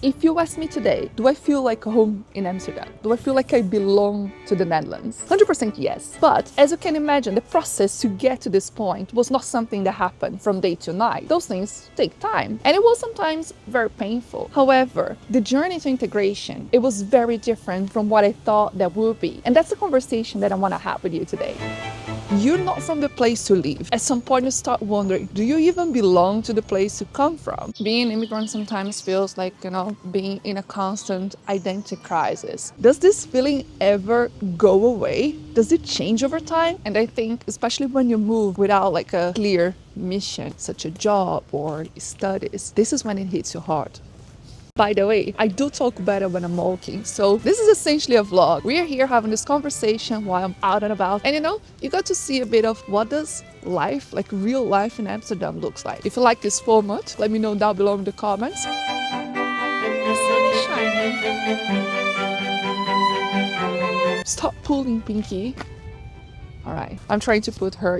If you ask me today, do I feel like home in Amsterdam? Do I feel like I belong to the Netherlands? 100% yes. But as you can imagine, the process to get to this point was not something that happened from day to night. Those things take time. And it was sometimes very painful. However, the journey to integration, it was very different from what I thought that would be. And that's the conversation that I want to have with you today. You're not from the place to live. At some point you start wondering, do you even belong to the place you come from? Being an immigrant sometimes feels like, being in a constant identity crisis. Does this feeling ever go away? Does it change over time? And I think, especially when you move without like a clear mission, such a job or studies, this is when it hits you hard. By the way, I do talk better when I'm walking, so this is essentially a vlog. We are here having this conversation while I'm out and about, and you got to see a bit of what does life, like real life in Amsterdam, looks like. If you like this format, let me know down below in the comments. The sun is shining. Stop pulling, Pinky. All right, I'm trying to put her,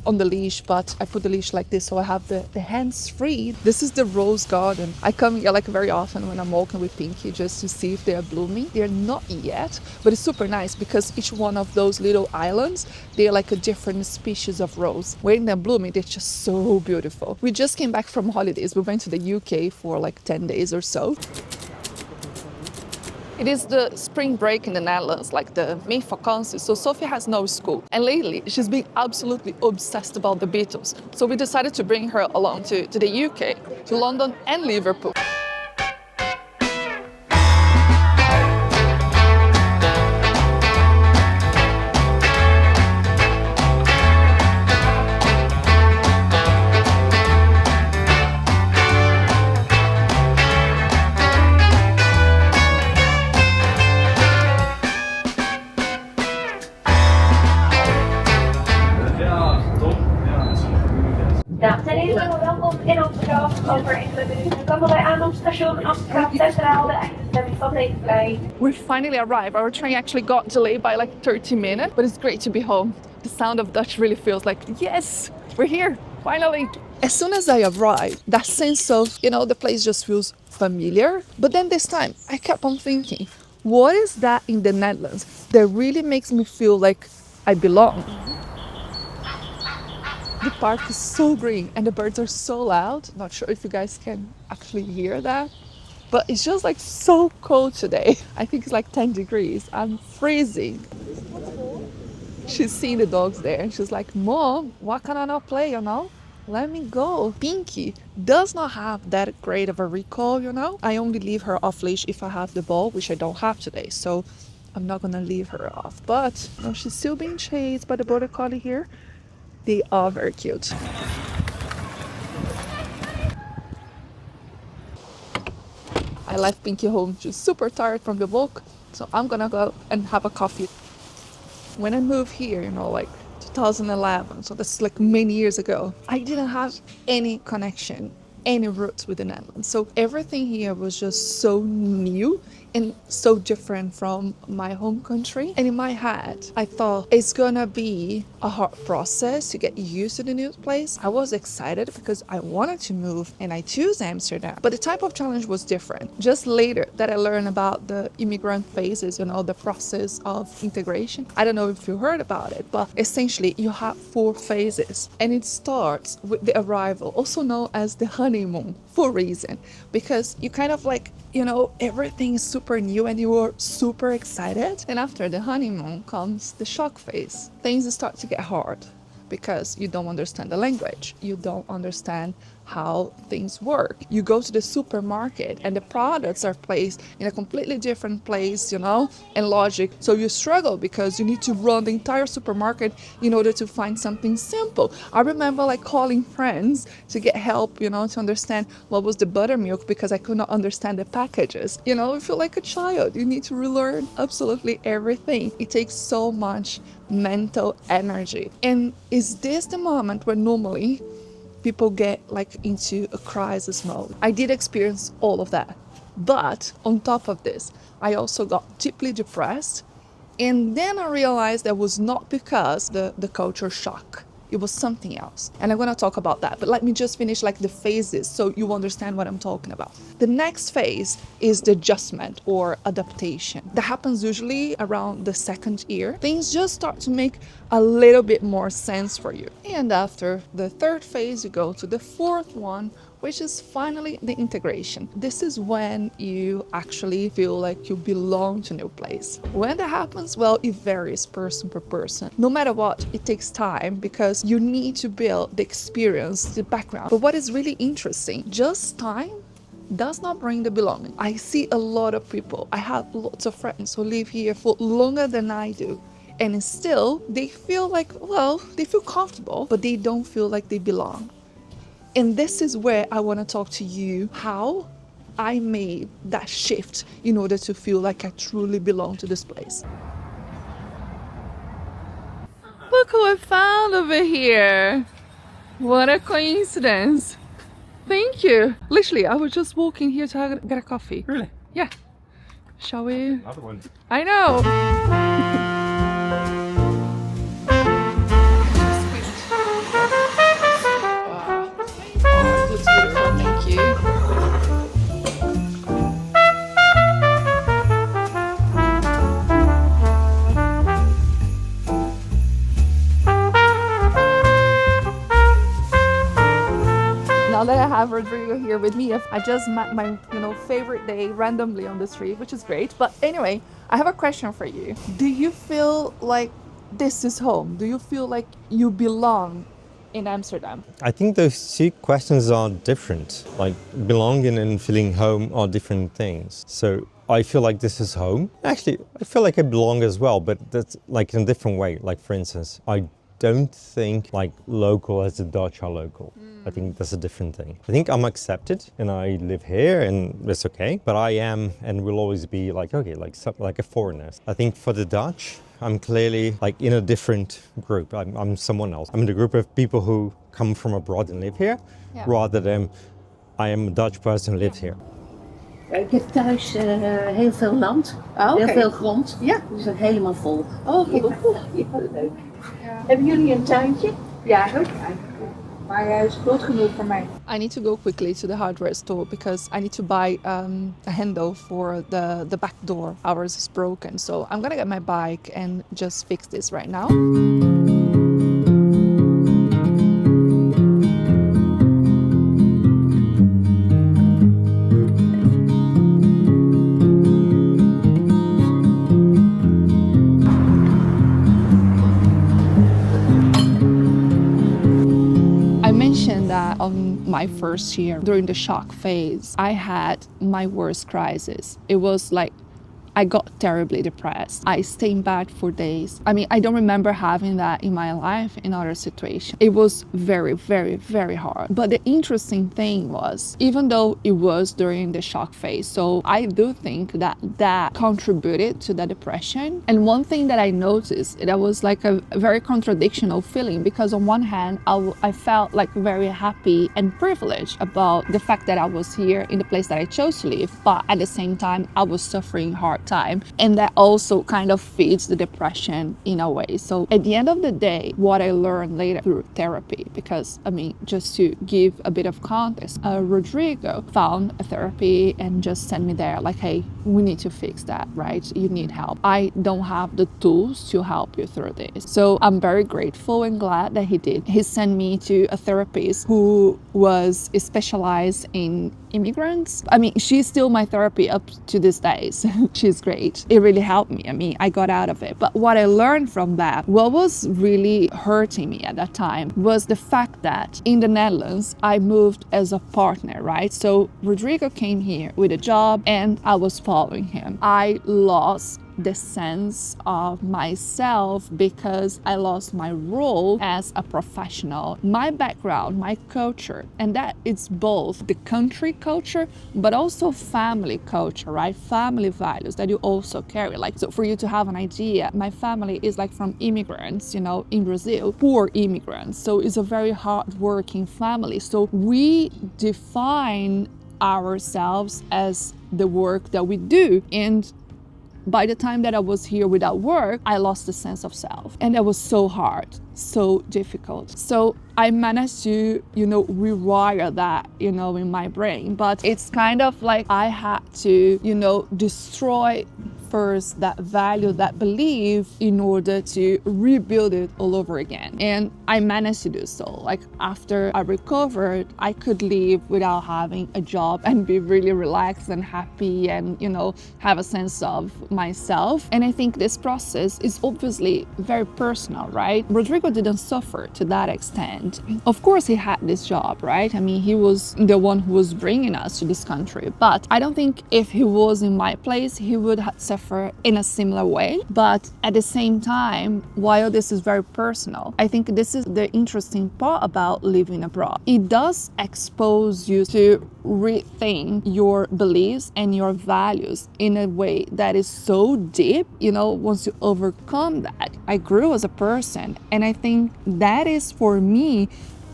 on the leash, but I put the leash like this so I have the hands free. This is the rose garden. I come here like very often when I'm walking with Pinky just to see if they are blooming. They're not yet, but it's super nice because each one of those little islands, they're like a different species of rose. When they're blooming, they're just so beautiful. We just came back from holidays. We went to the UK for like 10 days or so. It is the spring break in the Netherlands, like the main vakantie, so Sophia has no school. And lately, she's been absolutely obsessed about the Beatles. So we decided to bring her along to the UK, to London and Liverpool. Dames en heren, welkom in Amsterdam. Over enkele minuten komen wij aan op station Amsterdam Centraal, de eindbestemming van deze trein. We finally arrived. Our train actually got delayed by like 30 minutes, but it's great to be home. The sound of Dutch really feels like, yes, we're here, finally. As soon as I arrived, that sense of, the place just feels familiar. But then this time, I kept on thinking, what is that in the Netherlands that really makes me feel like I belong? The park is so green and the birds are so loud. Not sure if you guys can actually hear that, but it's just like so cold today. I think it's like 10 degrees. I'm freezing. She's seeing the dogs there and she's like, Mom, why can I not play, Let me go. Pinky does not have that great of a recall, I only leave her off leash if I have the ball, which I don't have today. So I'm not gonna leave her off. But she's still being chased by the border collie here. They are very cute. I left Pinky home. She's super tired from the walk, so I'm gonna go and have a coffee. When I moved here, like 2011, so that's like many years ago, I didn't have any connection, any roots with the Netherlands. So everything here was just so new and so different from my home country. And in my head, I thought it's gonna be a hard process to get used to the new place. I was excited because I wanted to move and I chose Amsterdam. But the type of challenge was different. Just later that I learned about the immigrant phases, the process of integration. I don't know if you heard about it, but essentially you have 4 phases. And it starts with the arrival, also known as the honeymoon, for a reason. Because you kind of like, everything is super new and you are super excited. And after the honeymoon comes the shock phase. Things start to get hard because you don't understand the language. You don't understand how things work. You go to the supermarket and the products are placed in a completely different place, and logic. So you struggle because you need to run the entire supermarket in order to find something simple. I remember like calling friends to get help, to understand what was the buttermilk because I could not understand the packages. You feel like a child. You need to relearn absolutely everything. It takes so much mental energy. And is this the moment where normally people get like into a crisis mode? I did experience all of that. But on top of this, I also got deeply depressed. And then I realized that was not because the culture shock. It was something else. And I'm gonna talk about that. But let me just finish like the phases so you understand what I'm talking about. The next phase is the adjustment or adaptation. That happens usually around the second year. Things just start to make a little bit more sense for you. And after the third phase, you go to the fourth one, which is finally the integration. This is when you actually feel like you belong to a new place. When that happens, well, it varies person per person. No matter what, it takes time because you need to build the experience, the background. But what is really interesting, just time does not bring the belonging. I see a lot of people, I have lots of friends who live here for longer than I do. And still, they feel like, well, they feel comfortable, but they don't feel like they belong. And this is where I want to talk to you how I made that shift in order to feel like I truly belong to this place. Look who I found over here. What a coincidence. Thank you. Literally, I was just walking here to get a coffee. Really? Yeah. Shall we? Another one. I know. Looks beautiful, thank you. Now that I have Rodrigo here with me, I just met my favorite day randomly on the street, which is great. But anyway, I have a question for you. Do you feel like this is home? Do you feel like you belong in Amsterdam? I think those two questions are different. Like belonging and feeling home are different things. So I feel like this is home. Actually, I feel like I belong as well, but that's like in a different way. Like for instance, I don't think like local as the Dutch are local. I think that's a different thing. I think I'm accepted and I live here and it's okay, but I am and will always be like, okay, like a foreigner. I think for the Dutch, I'm clearly like in a different group. I'm someone else. I'm in the group of people who come from abroad and live here, rather than I am a Dutch person who lives here. Ik heb thuis heel veel land, heel veel grond. Ja. Dus dat helemaal vol. Oh, ja, leuk. Ja. Hebben jullie een tuintje? Ja, hoor. Maar hij is groot genoeg voor mij. I need to go quickly to the hardware store because I need to buy a handle for the back door. Ours is broken, so I'm gonna get my bike and just fix this right now. That on my first year during the shock phase, I had my worst crisis. It was like I got terribly depressed. I stayed in bed for days. I mean, I don't remember having that in my life in other situations. It was very, very, very hard. But the interesting thing was, even though it was during the shock phase, so I do think that contributed to the depression. And one thing that I noticed, that was like a very contradictional feeling, because on one hand, I felt like very happy and privileged about the fact that I was here in the place that I chose to live. But at the same time, I was suffering hard time, and that also kind of feeds the depression in a way. So at the end of the day, what I learned later through therapy, because I mean, just to give a bit of context, Rodrigo found a therapy and just sent me there like, hey, we need to fix that, right? You need help. I don't have the tools to help you through this. So I'm very grateful and glad that he did. He sent me to a therapist who was specialized in immigrants. I mean, she's still my therapy up to these days. She's great. It really helped me. I mean, I got out of it. But what I learned from that, what was really hurting me at that time, was the fact that in the Netherlands, I moved as a partner, right? So Rodrigo came here with a job and I was following him. I lost the sense of myself because I lost my role as a professional, my background, my culture, and that it's both the country culture but also family culture, right? Family values that you also carry. Like, so for you to have an idea, my family is like from immigrants, you know, in Brazil, poor immigrants. So it's a very hard-working family. So we define ourselves as the work that we do, and by the time that I was here without work, I lost the sense of self. And that was so hard, so difficult. So I managed to, rewire that, in my brain. But it's kind of like I had to, destroy first that value, that belief, in order to rebuild it all over again. And I managed to do so. Like after I recovered, I could live without having a job and be really relaxed and happy and, have a sense of myself. And I think this process is obviously very personal, right? Rodrigo didn't suffer to that extent. Of course, he had this job, right? I mean, he was the one who was bringing us to this country. But I don't think if he was in my place, he would suffer in a similar way. But at the same time, while this is very personal, I think this is the interesting part about living abroad. It does expose you to rethink your beliefs and your values in a way that is so deep. Once you overcome that, I grew as a person. And I think that is for me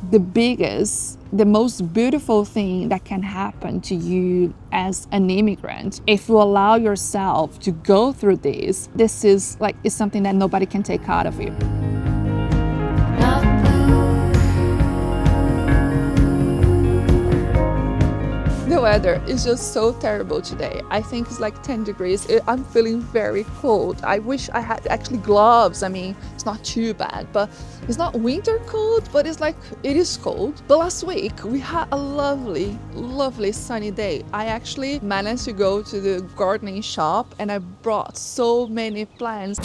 the most beautiful thing that can happen to you as an immigrant. If you allow yourself to go through this is something that nobody can take out of you. The weather is just so terrible today. I think it's like 10 degrees. I'm feeling very cold. I wish I had actually gloves. I mean, it's not too bad, but it's not winter cold, but it is cold. But last week we had a lovely, lovely sunny day. I actually managed to go to the gardening shop and I brought so many plants.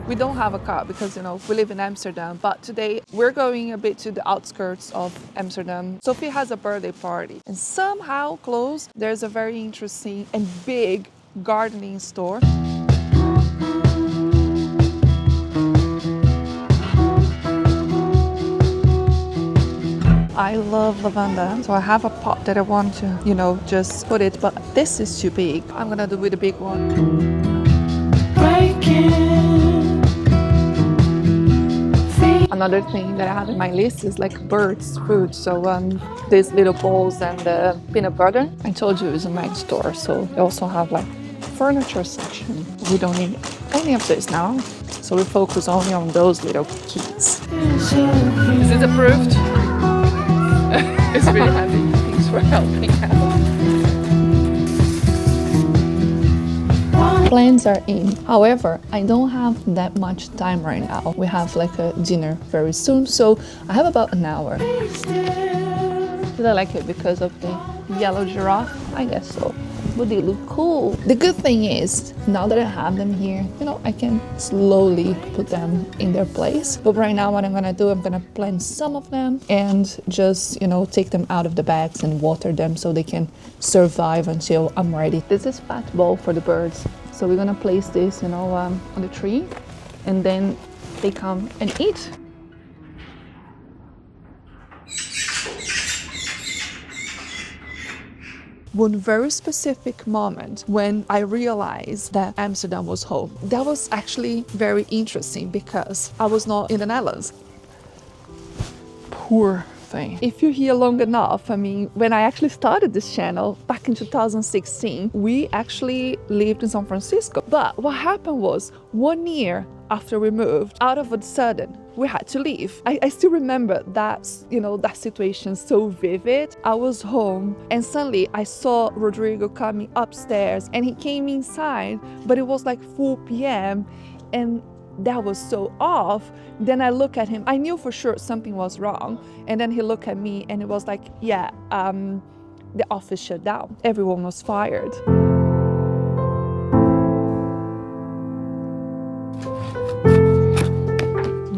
We don't have a car because, we live in Amsterdam, but today we're going a bit to the outskirts of Amsterdam. Sophie has a birthday party and somehow close, there's a very interesting and big gardening store. I love lavender, so I have a pot that I want to, just put it, but this is too big. I'm gonna do with a big one. Another thing that I have in my list is birds' food. So these little bowls and the peanut butter. I told you it's a Mac store, so they also have furniture section. We don't need any of this now, so we focus only on those little keys. Is it approved? It's really heavy. Thanks for helping out. Plans are in. However, I don't have that much time right now. We have a dinner very soon, so I have about an hour. Did I like it because of the yellow giraffe? I guess so. But they look cool. The good thing is, now that I have them here, I can slowly put them in their place. But right now what I'm gonna do, I'm gonna plant some of them and just, take them out of the bags and water them so they can survive until I'm ready. This is fat bowl for the birds. So we're gonna place this, on the tree, and then they come and eat. One very specific moment when I realized that Amsterdam was home. That was actually very interesting because I was not in the Netherlands. Poor thing. If you're here long enough, when I actually started this channel back in 2016, we actually lived in San Francisco. But what happened was 1 year after we moved, out of a sudden, we had to leave. I still remember that, that situation so vivid. I was home and suddenly I saw Rodrigo coming upstairs and he came inside, but it was 4 p.m. and that was so off. Then I look at him. I knew for sure something was wrong. And then he looked at me and it was the office shut down. Everyone was fired.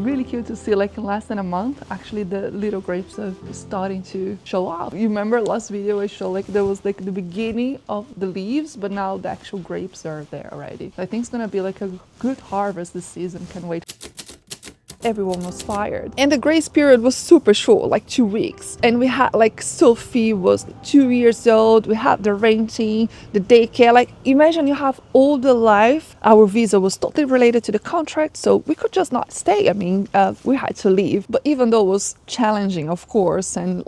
Really cute to see, in less than a month, actually the little grapes are starting to show up. You remember last video I showed there was the beginning of the leaves, but now the actual grapes are there already. I think it's gonna be a good harvest this season. Can't wait. Everyone was fired. And the grace period was super short, 2 weeks. And we had Sophie was 2 years old. We had the renting, the daycare. Imagine you have all the life. Our visa was totally related to the contract, so we could just not stay. We had to leave. But even though it was challenging, of course, and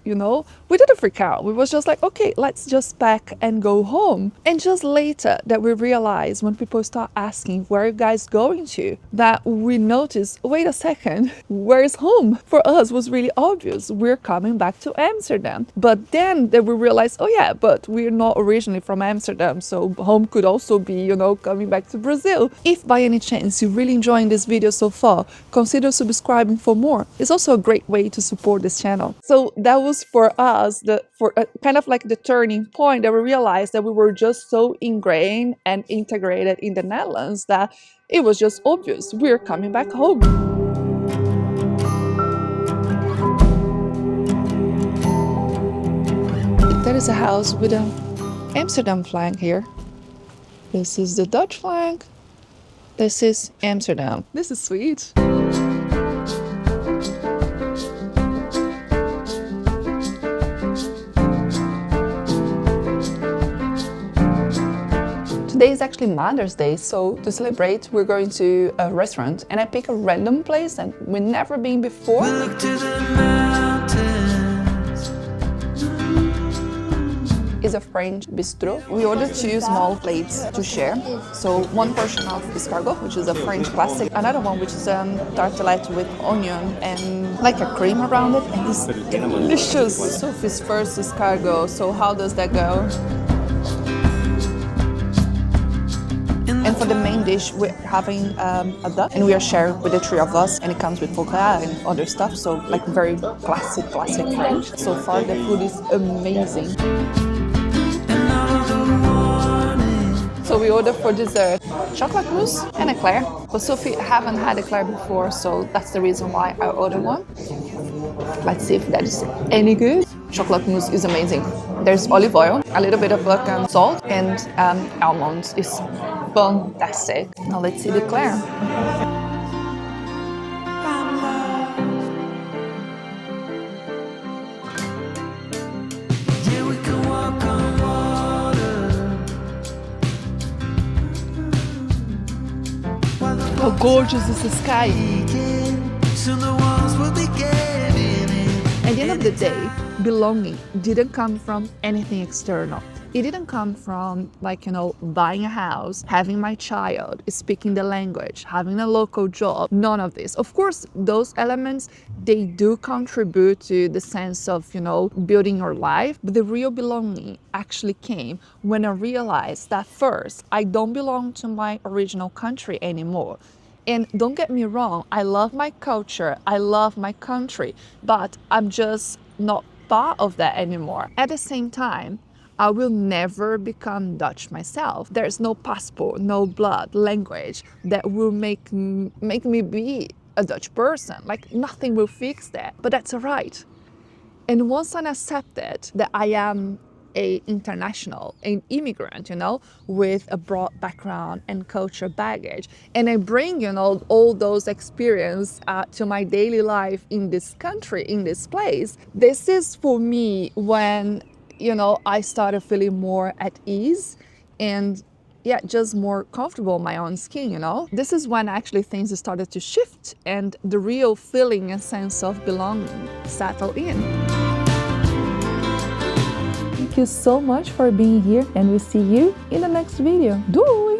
you know, we didn't freak out. We was just like, okay, let's just pack and go home. And just later that we realized, when people start asking, where are you guys going to? That we noticed, wait a second, where's home? For us was really obvious. We're coming back to Amsterdam. But then that we realized, oh yeah, but we're not originally from Amsterdam. So home could also be, you know, coming back to Brazil. If by any chance you're really enjoying this video so far, consider subscribing for more. It's also a great way to support this channel. So that was for us, kind of like the turning point that we realized that we were just so ingrained and integrated in the Netherlands that it was just obvious we're coming back home. There is a house with an Amsterdam flag here. This is the Dutch flag. This is Amsterdam. This is sweet. Today is actually Mother's Day, so to celebrate, we're going to a restaurant, and I pick a random place that we've never been before. We look to the mountains. Is a French bistro. We ordered 2 small plates to share. So one portion of escargot, which is a French classic, another one which is tartelette with onion and like a cream around it, and it's delicious. Sophie's first escargot, so how does that go? And for the main dish, we're having a duck, and we are sharing with the 3 of us, and it comes with foie gras and other stuff, so like very classic French. So far, the food is amazing. So we ordered for dessert chocolate mousse and eclair. But Sophie haven't had eclair before, so that's the reason why I ordered one. Let's see if that is any good. Chocolate mousse is amazing. There's olive oil, a little bit of salt, and almonds. It's fantastic. Now let's see the eclair. Yeah, we can walk on water. How gorgeous is the sky! Soon the walls will be giving in. At the end of the day, belonging didn't come from anything external. It didn't come from, like, you know, buying a house, having my child, speaking the language, having a local job, none of this. Of course, those elements, they do contribute to the sense of, you know, building your life, but the real belonging actually came when I realized that first, I don't belong to my original country anymore. And don't get me wrong, I love my culture, I love my country, but I'm just not part of that anymore. At the same time, I will never become Dutch myself. There's no passport, no blood, language that will make me be a Dutch person. Like, nothing will fix that, but that's all right. And once I accepted that I am an international, an immigrant, you know, with a broad background and culture baggage, and I bring, you know, all those experience to my daily life in this country, in this place, this is for me when, you know, I started feeling more at ease and yeah, just more comfortable in my own skin, you know. This is when actually things started to shift and the real feeling and sense of belonging settled in. Thank you so much for being here, and we'll see you in the next video. Doei!